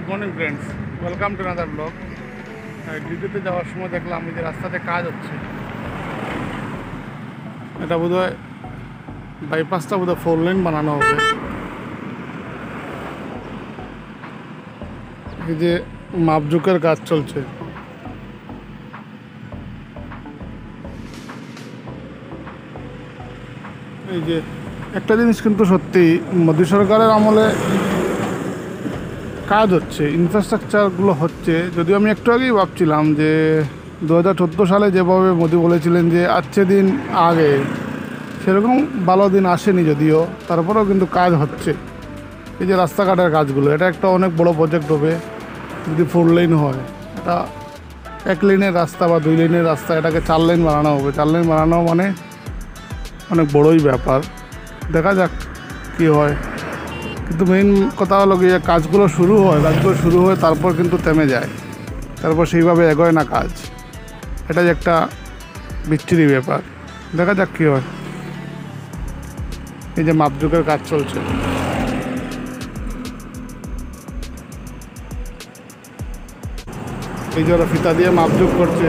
Good morning friends, welcome to another blog. ডিউটিতে যাওয়ার সময় দেখলাম এই যে রাস্তাতে কাজ হচ্ছে। এটা বোধহয় বাইপাসটা বোধহয় 4 লেন বানানো হবে। এই যে মাপজোকের কাজ চলছে। এই যে একটা জিনিস কিন্তু সত্যি, মোদী সরকারের আমলে কাজ হচ্ছে, ইনফ্রাস্ট্রাকচারগুলো হচ্ছে। যদিও আমি একটু আগেই ভাবছিলাম যে 2014 সালে যেভাবে মোদি বলেছিলেন যে আসছে দিন আগে, সেরকম ভালো দিন আসেনি যদিও, তারপরেও কিন্তু কাজ হচ্ছে। এই যে রাস্তাঘাটের কাজগুলো, এটা একটা অনেক বড় প্রজেক্ট হবে। যদি 4 লেন হয়, এটা 1 লেনের রাস্তা বা 2 লেনের রাস্তা, এটাকে 4 লেন বানানো হবে। 4 লেন বানানো মানে অনেক বড়ই ব্যাপার। দেখা যাক কী হয়। কিন্তু মেইন কথা হলো গিয়ে কাজগুলো শুরু হয় তারপর কিন্তু থেমে যায়, তারপর সেইভাবে এগোয় না কাজ। এটাই একটা বিচ্ছিরি ব্যাপার। দেখা যাক কী হয়। এই যে মাপজোকের কাজ চলছে, এই যে ওরা ফিতা দিয়ে মাপজোক করছে।